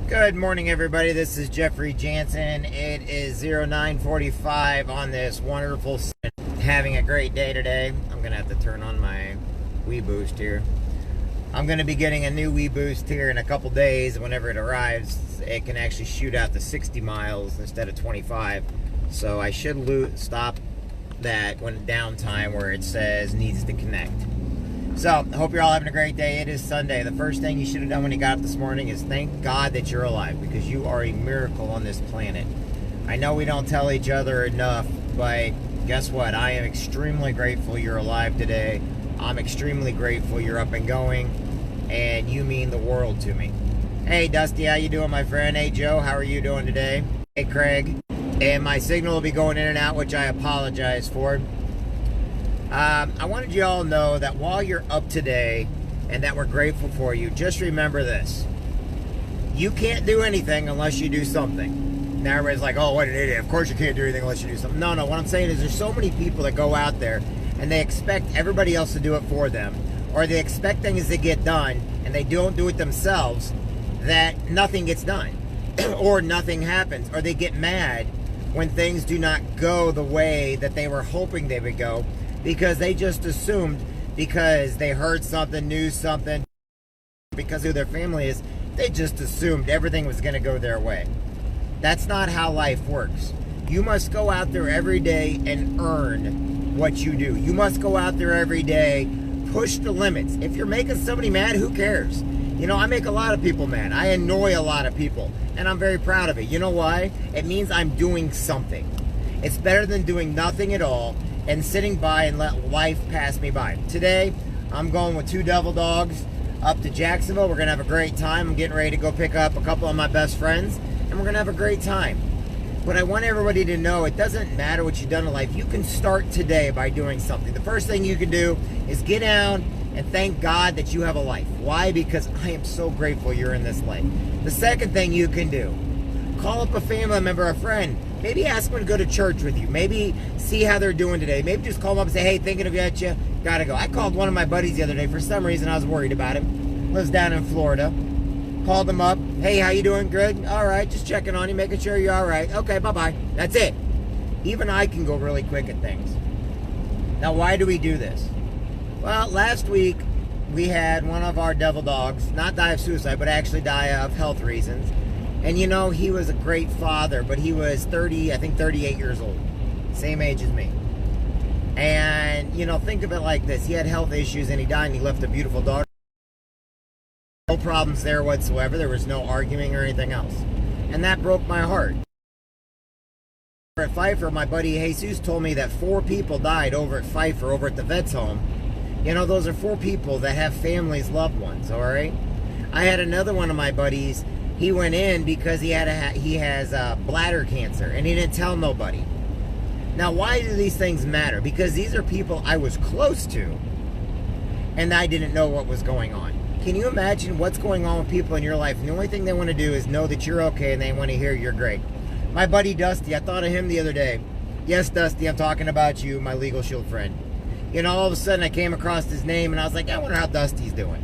Good morning, everybody. This is Jeffrey Jansen. It is 09:45 on this wonderful Sunday. Having a great day today. I'm going to have to turn on my Wii Boost here. I'm going to be getting a new Wii Boost here in a couple days. Whenever it arrives, it can actually shoot out to 60 miles instead of 25. So I should stop that when downtime where it says needs to connect. So, I hope you're all having a great day. It is Sunday. The first thing you should have done when you got up this morning is thank God that you're alive, because you are a miracle on this planet. I know we don't tell each other enough, but guess what? I am extremely grateful you're alive today. I'm extremely grateful you're up and going, and you mean the world to me. Hey, Dusty, how you doing, my friend? Hey, Joe, how are you doing today? Hey, Craig. And my signal will be going in and out, which I apologize for. I wanted you all to know that while you're up today and that we're grateful for you, just remember this. You can't do anything unless you do something. Now everybody's like, oh, what an idiot. Of course you can't do anything unless you do something. No, what I'm saying is there's so many people that go out there and they expect everybody else to do it for them, or they expect things to get done and they don't do it themselves, that nothing gets done or nothing happens, or they get mad when things do not go the way that they were hoping they would go, because they just assumed, because they heard something, knew something, because who their family is, they just assumed everything was going to go their way. That's not how life works. You must go out there every day and earn what you do. You must go out there every day, push the limits. If you're making somebody mad, who cares? You know, I make a lot of people mad. I annoy a lot of people, and I'm very proud of it. You know why? It means I'm doing something. It's better than doing nothing at all and sitting by and let life pass me by. Today, I'm going with 2 devil dogs up to Jacksonville. We're going to have a great time. I'm getting ready to go pick up a couple of my best friends, and we're going to have a great time. But I want everybody to know it doesn't matter what you've done in life. You can start today by doing something. The first thing you can do is get down and thank God that you have a life. Why? Because I am so grateful you're in this life. The second thing you can do, call up a family member, a friend. Maybe ask them to go to church with you. Maybe see how they're doing today. Maybe just call them up and say, hey, thinking of you, gotta go. I called one of my buddies the other day. For some reason, I was worried about him. Lives down in Florida. Called him up. Hey, how you doing? Good? All right, just checking on you, making sure you're all right. Okay, bye-bye. That's it. Even I can go really quick at things. Now, why do we do this? Well, last week, we had one of our devil dogs not die of suicide, but actually die of health reasons. And you know, he was a great father, but he was 38 years old. Same age as me. And, you know, think of it like this. He had health issues and he died and he left a beautiful daughter. No problems there whatsoever. There was no arguing or anything else. And that broke my heart. At Pfeiffer, my buddy Jesus told me that 4 people died over at Pfeiffer, over at the vet's home. You know, those are 4 people that have families, loved ones, all right? I had another one of my buddies. He went in because he has bladder cancer, and he didn't tell nobody. Now, why do these things matter? Because these are people I was close to, and I didn't know what was going on. Can you imagine what's going on with people in your life? And the only thing they want to do is know that you're okay, and they want to hear you're great. My buddy Dusty, I thought of him the other day. Yes, Dusty, I'm talking about you, my Legal Shield friend. You know, all of a sudden I came across his name, and I was like, I wonder how Dusty's doing.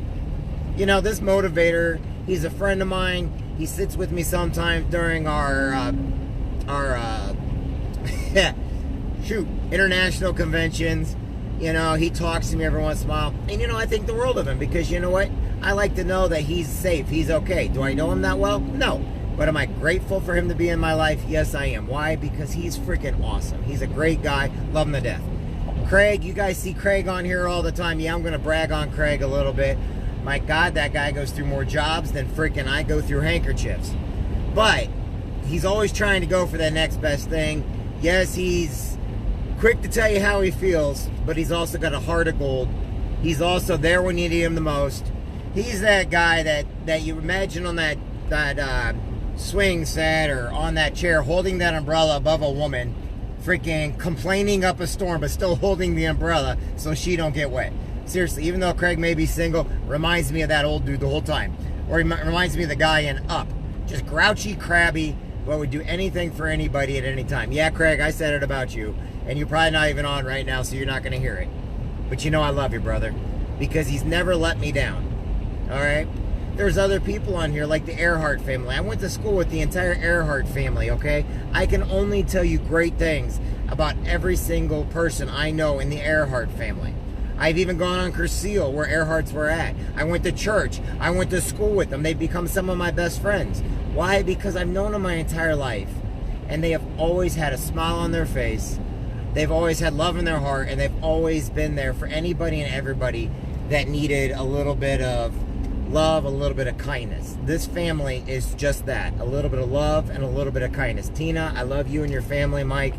You know, this motivator, he's a friend of mine. He sits with me sometimes during our international conventions. You know, he talks to me every once in a while. And, you know, I think the world of him because, you know what? I like to know that he's safe. He's okay. Do I know him that well? No. But am I grateful for him to be in my life? Yes, I am. Why? Because he's freaking awesome. He's a great guy. Love him to death. Craig, you guys see Craig on here all the time. Yeah, I'm going to brag on Craig a little bit. My God, that guy goes through more jobs than freaking I go through handkerchiefs. But he's always trying to go for that next best thing. Yes, he's quick to tell you how he feels, but he's also got a heart of gold. He's also there when you need him the most. He's that guy that you imagine on that swing set or on that chair holding that umbrella above a woman, freaking complaining up a storm, but still holding the umbrella so she don't get wet. Seriously, even though Craig may be single, reminds me of that old dude the whole time. Or he reminds me of the guy in Up. Just grouchy, crabby, but would do anything for anybody at any time. Yeah, Craig, I said it about you. And you're probably not even on right now, so you're not going to hear it. But you know I love you, brother. Because he's never let me down. All right? There's other people on here like the Earhart family. I went to school with the entire Earhart family, okay? I can only tell you great things about every single person I know in the Earhart family. I've even gone on Curseal where Earharts were at. I went to church. I went to school with them. They've become some of my best friends. Why? Because I've known them my entire life. And they have always had a smile on their face. They've always had love in their heart. And they've always been there for anybody and everybody that needed a little bit of love, a little bit of kindness. This family is just that. A little bit of love and a little bit of kindness. Tina, I love you and your family. Mike,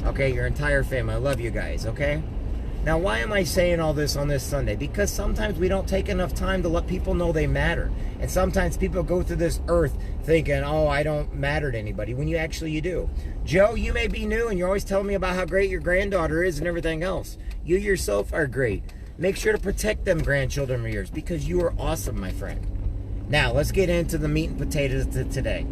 okay, your entire family. I love you guys, okay? Now, why am I saying all this on this Sunday? Because sometimes we don't take enough time to let people know they matter. And sometimes people go through this earth thinking, oh, I don't matter to anybody, when you do. Joe, you may be new and you're always telling me about how great your granddaughter is and everything else. You yourself are great. Make sure to protect them grandchildren of yours because you are awesome, my friend. Now, let's get into the meat and potatoes today.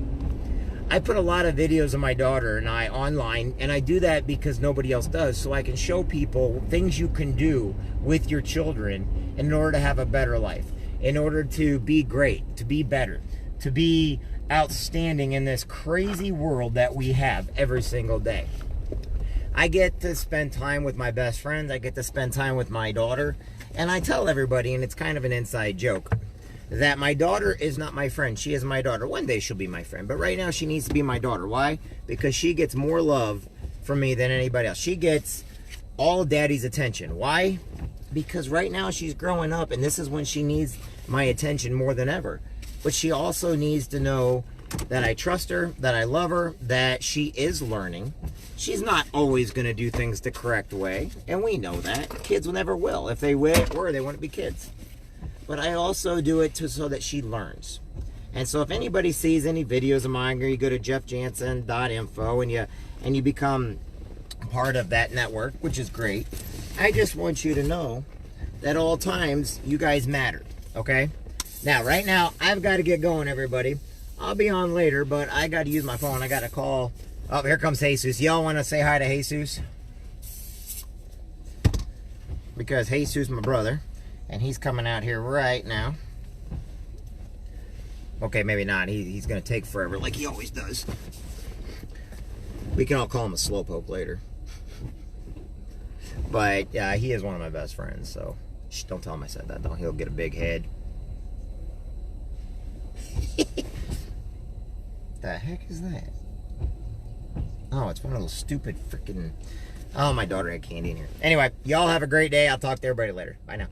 I put a lot of videos of my daughter and I online, and I do that because nobody else does, so I can show people things you can do with your children in order to have a better life, in order to be great, to be better, to be outstanding in this crazy world that we have every single day. I get to spend time with my best friends, I get to spend time with my daughter, and I tell everybody, and it's kind of an inside joke, that my daughter is not my friend. She is my daughter. One day she'll be my friend, but right now she needs to be my daughter. Why? Because she gets more love from me than anybody else. She gets all daddy's attention. Why? Because right now she's growing up, and this is when she needs my attention more than ever. But she also needs to know that I trust her, that I love her, that she is learning. She's not always going to do things the correct way, and we know that. Kids never will. If they were, they wouldn't be kids. But I also do it so that she learns. And so if anybody sees any videos of mine, or you go to Jeffjansen.info and you become part of that network, which is great, I just want you to know that at all times you guys matter, okay? Now, right now, I've got to get going, everybody. I'll be on later, but I got to use my phone. I got to call. Oh, here comes Jesus. Y'all want to say hi to Jesus? Because Jesus, my brother. And he's coming out here right now. Okay, maybe not. He's going to take forever like he always does. We can all call him a slowpoke later. But yeah, he is one of my best friends. So shh, don't tell him I said that, though. He'll get a big head. The heck is that? Oh, it's one of those stupid freaking... Oh, my daughter had candy in here. Anyway, y'all have a great day. I'll talk to everybody later. Bye now.